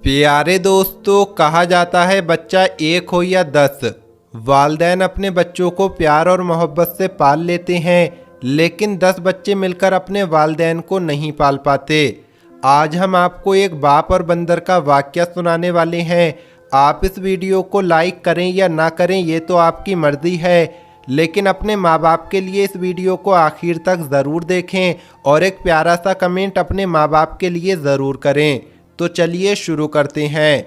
प्यारे दोस्तों, कहा जाता है बच्चा एक हो या 10। वालिदैन अपने बच्चों को प्यार और मोहब्बत से पाल लेते हैं, लेकिन 10 बच्चे मिलकर अपने वालिदैन को नहीं पाल पाते। आज हम आपको एक बाप और बंदर का वाकया सुनाने वाले हैं। आप इस वीडियो को लाइक करें या ना करें ये तो आपकी मर्जी है, लेकिन अपने माँ बाप के लिए इस वीडियो को आखिर तक ज़रूर देखें और एक प्यारा सा कमेंट अपने माँ बाप के लिए ज़रूर करें। तो चलिए शुरू करते हैं।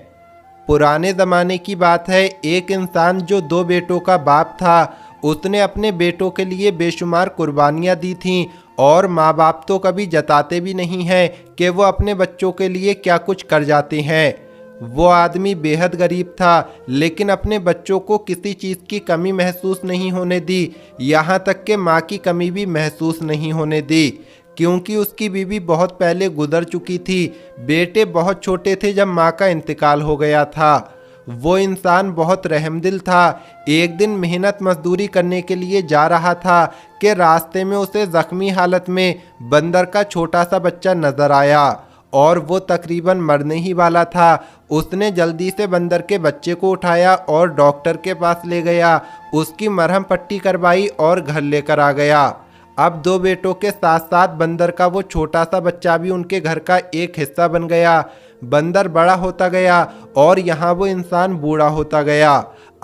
पुराने ज़माने की बात है, एक इंसान जो 2 बेटों का बाप था, उसने अपने बेटों के लिए बेशुमार कुर्बानियाँ दी थीं और माँ बाप तो कभी जताते भी नहीं हैं कि वो अपने बच्चों के लिए क्या कुछ कर जाते हैं। वो आदमी बेहद गरीब था, लेकिन अपने बच्चों को किसी चीज़ की कमी महसूस नहीं होने दी, यहाँ तक कि माँ की कमी भी महसूस नहीं होने दी, क्योंकि उसकी बीवी बहुत पहले गुजर चुकी थी। बेटे बहुत छोटे थे जब माँ का इंतकाल हो गया था। वो इंसान बहुत रहमदिल था। एक दिन मेहनत मजदूरी करने के लिए जा रहा था कि रास्ते में उसे जख्मी हालत में बंदर का छोटा सा बच्चा नजर आया और वो तकरीबन मरने ही वाला था। उसने जल्दी से बंदर के बच्चे को उठाया और डॉक्टर के पास ले गया, उसकी मरहम पट्टी करवाई और घर लेकर आ गया। अब 2 बेटों के साथ साथ बंदर का वो छोटा सा बच्चा भी उनके घर का एक हिस्सा बन गया। बंदर बड़ा होता गया और यहाँ वो इंसान बूढ़ा होता गया।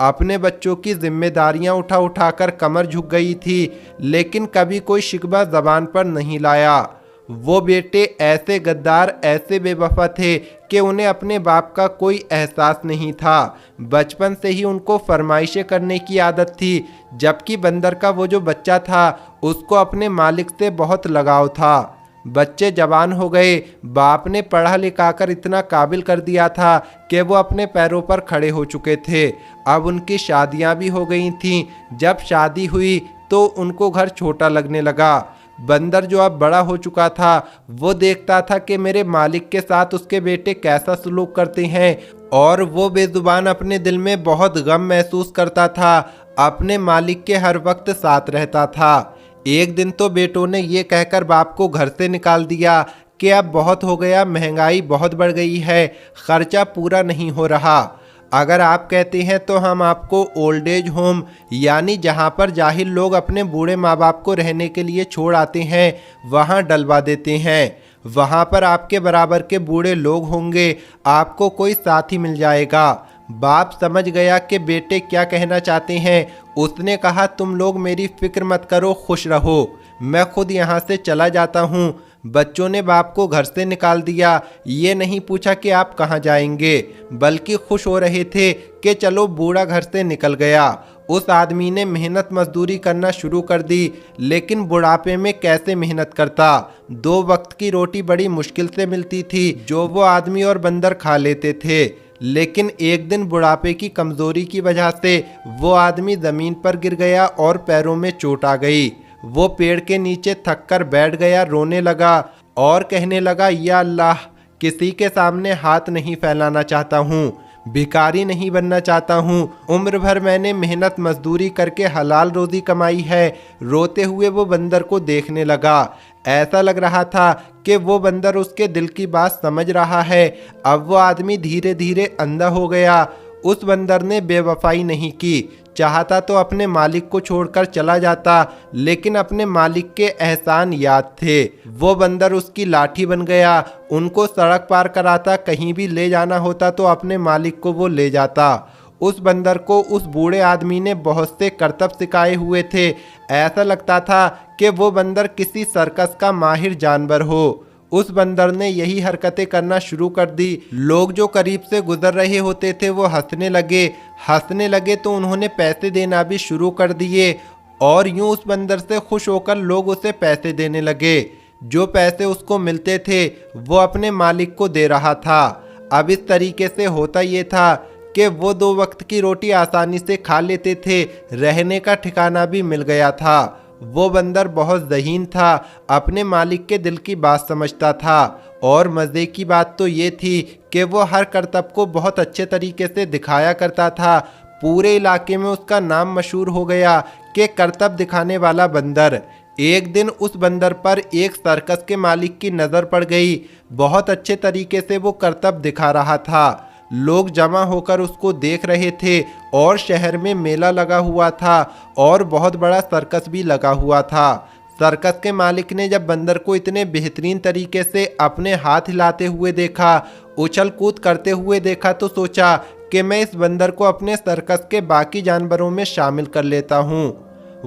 अपने बच्चों की जिम्मेदारियाँ उठा उठाकर कमर झुक गई थी, लेकिन कभी कोई शिकवा ज़बान पर नहीं लाया। वो बेटे ऐसे गद्दार, ऐसे बेवफा थे कि उन्हें अपने बाप का कोई एहसास नहीं था। बचपन से ही उनको फरमाइशें करने की आदत थी, जबकि बंदर का वो जो बच्चा था उसको अपने मालिक से बहुत लगाव था। बच्चे जवान हो गए, बाप ने पढ़ा लिखा कर इतना काबिल कर दिया था कि वो अपने पैरों पर खड़े हो चुके थे। अब उनकी शादियां भी हो गई थीं। जब शादी हुई तो उनको घर छोटा लगने लगा। बंदर जो अब बड़ा हो चुका था, वो देखता था कि मेरे मालिक के साथ उसके बेटे कैसा सलूक करते हैं और वो बेजुबान अपने दिल में बहुत गम महसूस करता था। अपने मालिक के हर वक्त साथ रहता था। एक दिन तो बेटों ने ये कहकर बाप को घर से निकाल दिया कि अब बहुत हो गया, महंगाई बहुत बढ़ गई है, खर्चा पूरा नहीं हो रहा। अगर आप कहते हैं तो हम आपको ओल्ड एज होम, यानी जहां पर जाहिल लोग अपने बूढ़े माँ बाप को रहने के लिए छोड़ आते हैं, वहां डलवा देते हैं। वहां पर आपके बराबर के बूढ़े लोग होंगे, आपको कोई साथी मिल जाएगा। बाप समझ गया कि बेटे क्या कहना चाहते हैं। उसने कहा, तुम लोग मेरी फिक्र मत करो, खुश रहो, मैं खुद यहाँ से चला जाता हूँ। बच्चों ने बाप को घर से निकाल दिया। ये नहीं पूछा कि आप कहाँ जाएंगे, बल्कि खुश हो रहे थे कि चलो बूढ़ा घर से निकल गया। उस आदमी ने मेहनत मजदूरी करना शुरू कर दी, लेकिन बुढ़ापे में कैसे मेहनत करता। 2 वक्त की रोटी बड़ी मुश्किल से मिलती थी, जो वो आदमी और बंदर खा लेते थे। लेकिन एक दिन बुढ़ापे की कमजोरी की वजह से वो आदमी ज़मीन पर गिर गया और पैरों में चोट आ गई। वो पेड़ के नीचे थक कर बैठ गया, रोने लगा और कहने लगा, या अल्लाह, किसी के सामने हाथ नहीं फैलाना चाहता हूँ, भिखारी नहीं बनना चाहता हूँ। उम्र भर मैंने मेहनत मजदूरी करके हलाल रोज़ी कमाई है। रोते हुए वो बंदर को देखने लगा। ऐसा लग रहा था कि वो बंदर उसके दिल की बात समझ रहा है। अब वो आदमी धीरे धीरे अंधा हो गया। उस बंदर ने बेवफाई नहीं की। चाहता तो अपने मालिक को छोड़कर चला जाता, लेकिन अपने मालिक के एहसान याद थे। वो बंदर उसकी लाठी बन गया, उनको सड़क पार कराता, कहीं भी ले जाना होता तो अपने मालिक को वो ले जाता। उस बंदर को उस बूढ़े आदमी ने बहुत से करतब सिखाए हुए थे। ऐसा लगता था कि वो बंदर किसी सर्कस का माहिर जानवर हो। उस बंदर ने यही हरकतें करना शुरू कर दी। लोग जो करीब से गुजर रहे होते थे वो हंसने लगे तो उन्होंने पैसे देना भी शुरू कर दिए और यूं उस बंदर से खुश होकर लोग उसे पैसे देने लगे। जो पैसे उसको मिलते थे वो अपने मालिक को दे रहा था। अब इस तरीके से होता ये था कि वो 2 वक्त की रोटी आसानी से खा लेते थे, रहने का ठिकाना भी मिल गया था। वो बंदर बहुत ज़हीन था, अपने मालिक के दिल की बात समझता था और मज़े की बात तो ये थी कि वो हर करतब को बहुत अच्छे तरीके से दिखाया करता था। पूरे इलाके में उसका नाम मशहूर हो गया कि करतब दिखाने वाला बंदर। एक दिन उस बंदर पर एक सर्कस के मालिक की नज़र पड़ गई। बहुत अच्छे तरीके से वो करतब दिखा रहा था। लोग जमा होकर उसको देख रहे थे और शहर में मेला लगा हुआ था और बहुत बड़ा सर्कस भी लगा हुआ था। सर्कस के मालिक ने जब बंदर को इतने बेहतरीन तरीके से अपने हाथ हिलाते हुए देखा, उछल कूद करते हुए देखा, तो सोचा कि मैं इस बंदर को अपने सर्कस के बाकी जानवरों में शामिल कर लेता हूँ।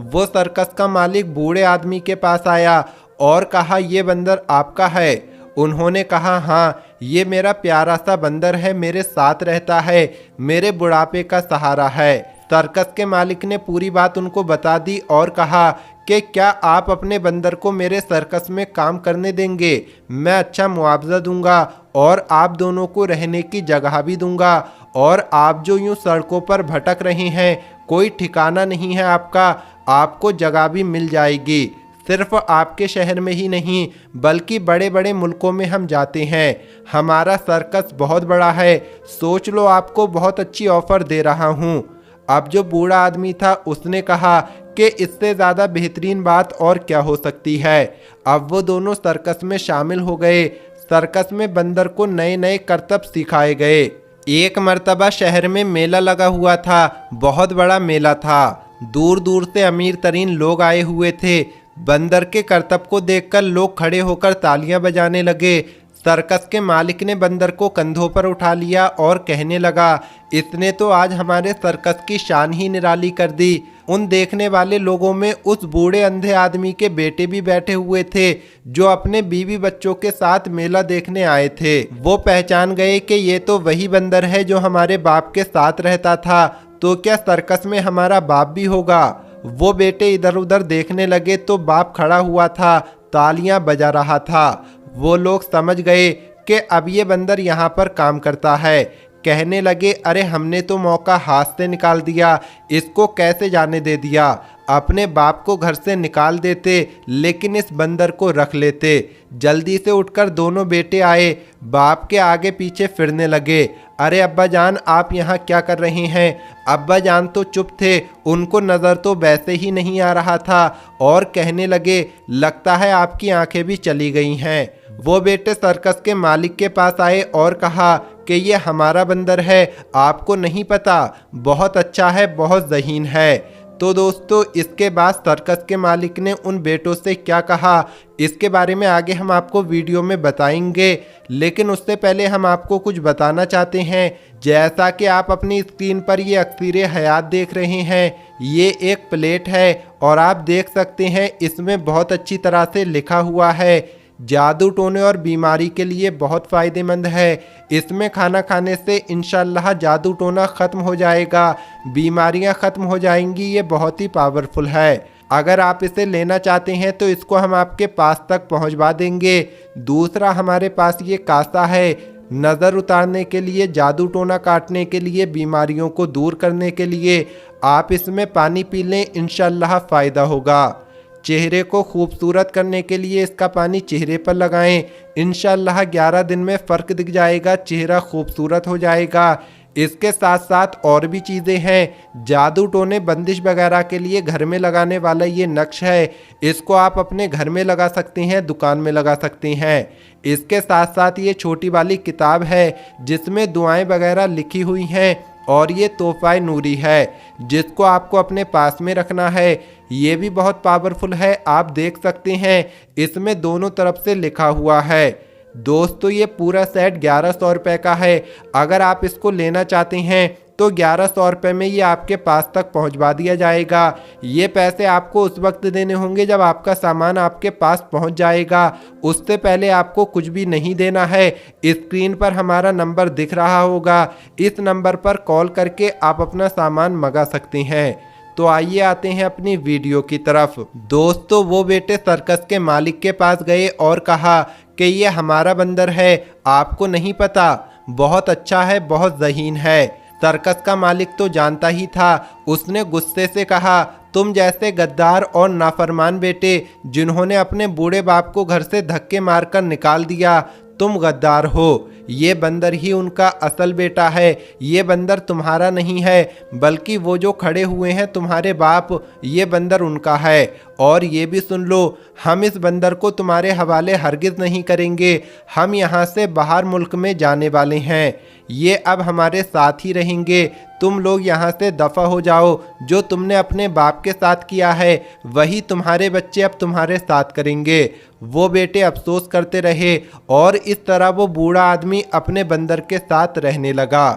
वो सर्कस का मालिक बूढ़े आदमी के पास आया और कहा, ये बंदर आपका है? उन्होंने कहा, हाँ, ये मेरा प्यारा सा बंदर है, मेरे साथ रहता है, मेरे बुढ़ापे का सहारा है। सर्कस के मालिक ने पूरी बात उनको बता दी और कहा कि क्या आप अपने बंदर को मेरे सर्कस में काम करने देंगे? मैं अच्छा मुआवजा दूंगा और आप दोनों को रहने की जगह भी दूंगा, और आप जो यूं सड़कों पर भटक रहे हैं, कोई ठिकाना नहीं है आपका, आपको जगह भी मिल जाएगी। सिर्फ आपके शहर में ही नहीं बल्कि बड़े बड़े मुल्कों में हम जाते हैं। हमारा सर्कस बहुत बड़ा है, सोच लो, आपको बहुत अच्छी ऑफर दे रहा हूँ। अब जो बूढ़ा आदमी था उसने कहा कि इससे ज़्यादा बेहतरीन बात और क्या हो सकती है। अब वो दोनों सर्कस में शामिल हो गए। सर्कस में बंदर को नए नए करतब सिखाए गए। एक मर्तबा शहर में मेला लगा हुआ था, बहुत बड़ा मेला था। दूर दूर से अमीर तरीन लोग आए हुए थे। बंदर के करतब को देखकर लोग खड़े होकर तालियां बजाने लगे। सर्कस के मालिक ने बंदर को कंधों पर उठा लिया और कहने लगा, इसने तो आज हमारे सर्कस की शान ही निराली कर दी। उन देखने वाले लोगों में उस बूढ़े अंधे आदमी के बेटे भी बैठे हुए थे जो अपने बीवी बच्चों के साथ मेला देखने आए थे। वो पहचान गए कि ये तो वही बंदर है जो हमारे बाप के साथ रहता था, तो क्या सर्कस में हमारा बाप भी होगा? वो बेटे इधर उधर देखने लगे तो बाप खड़ा हुआ था, तालियां बजा रहा था। वो लोग समझ गए कि अब ये बंदर यहाँ पर काम करता है। कहने लगे, अरे हमने तो मौका हाथ से निकाल दिया, इसको कैसे जाने दे दिया। अपने बाप को घर से निकाल देते लेकिन इस बंदर को रख लेते। जल्दी से उठकर दोनों बेटे आए, बाप के आगे पीछे फिरने लगे। अरे अब्बा जान, आप यहाँ क्या कर रहे हैं? अब्बा जान तो चुप थे, उनको नज़र तो वैसे ही नहीं आ रहा था और कहने लगे, लगता है आपकी आंखें भी चली गई हैं। वो बेटे सर्कस के मालिक के पास आए और कहा कि ये हमारा बंदर है, आपको नहीं पता, बहुत अच्छा है, बहुत ज़हीन है। तो दोस्तों, इसके बाद सर्कस के मालिक ने उन बेटों से क्या कहा, इसके बारे में आगे हम आपको वीडियो में बताएंगे। लेकिन उससे पहले हम आपको कुछ बताना चाहते हैं। जैसा कि आप अपनी स्क्रीन पर ये अक्सीर हयात देख रहे हैं, ये एक प्लेट है और आप देख सकते हैं इसमें बहुत अच्छी तरह से लिखा हुआ है, जादू टोने और बीमारी के लिए बहुत फ़ायदेमंद है। इसमें खाना खाने से इंशाल्लाह जादू टोना ख़त्म हो जाएगा, बीमारियां ख़त्म हो जाएंगी। ये बहुत ही पावरफुल है। अगर आप इसे लेना चाहते हैं तो इसको हम आपके पास तक पहुंचवा देंगे। दूसरा, हमारे पास ये कासा है, नज़र उतारने के लिए, जादू टोना काटने के लिए, बीमारियों को दूर करने के लिए। आप इसमें पानी पी लें, इंशाल्लाह फ़ायदा होगा। चेहरे को खूबसूरत करने के लिए इसका पानी चेहरे पर लगाएं, इंशाल्लाह 11 दिन में फ़र्क दिख जाएगा, चेहरा खूबसूरत हो जाएगा। इसके साथ साथ और भी चीज़ें हैं। जादू टोने बंदिश वगैरह के लिए घर में लगाने वाला ये नक्श है, इसको आप अपने घर में लगा सकते हैं, दुकान में लगा सकते हैं। इसके साथ साथ ये छोटी वाली किताब है जिसमें दुआएं वगैरह लिखी हुई हैं, और ये तोहफ़ा नूरी है जिसको आपको अपने पास में रखना है। ये भी बहुत पावरफुल है, आप देख सकते हैं इसमें दोनों तरफ से लिखा हुआ है। दोस्तों, ये पूरा सेट 1100 रुपये का है। अगर आप इसको लेना चाहते हैं तो 1100 रुपये में ये आपके पास तक पहुंचवा दिया जाएगा। ये पैसे आपको उस वक्त देने होंगे जब आपका सामान आपके पास पहुंच जाएगा, उससे पहले आपको कुछ भी नहीं देना है। स्क्रीन पर हमारा नंबर दिख रहा होगा, इस नंबर पर कॉल करके आप अपना सामान मंगा सकते हैं। तो आइए आते हैं अपनी वीडियो की तरफ। दोस्तों, वो बेटे सर्कस के मालिक के पास गए और कहा कि ये हमारा बंदर है, आपको नहीं पता, बहुत अच्छा है, बहुत ज़हीन है। सर्कस का मालिक तो जानता ही था। उसने गुस्से से कहा, तुम जैसे गद्दार और नाफरमान बेटे जिन्होंने अपने बूढ़े बाप को घर से धक्के मारकर निकाल दिया, तुम गद्दार हो। ये बंदर ही उनका असल बेटा है, ये बंदर तुम्हारा नहीं है, बल्कि वो जो खड़े हुए हैं तुम्हारे बाप, ये बंदर उनका है। और ये भी सुन लो, हम इस बंदर को तुम्हारे हवाले हरगिज़ नहीं करेंगे। हम यहाँ से बाहर मुल्क में जाने वाले हैं, ये अब हमारे साथ ही रहेंगे। तुम लोग यहाँ से दफ़ा हो जाओ। जो तुमने अपने बाप के साथ किया है वही तुम्हारे बच्चे अब तुम्हारे साथ करेंगे। वो बेटे अफसोस करते रहे और इस तरह वो बूढ़ा आदमी अपने बंदर के साथ रहने लगा।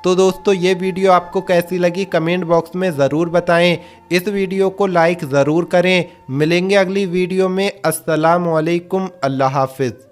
तो दोस्तों, ये वीडियो आपको कैसी लगी कमेंट बॉक्स में ज़रूर बताएं। इस वीडियो को लाइक ज़रूर करें। मिलेंगे अगली वीडियो में। अस्सलाम वालेकुम, अल्लाह हाफिज़।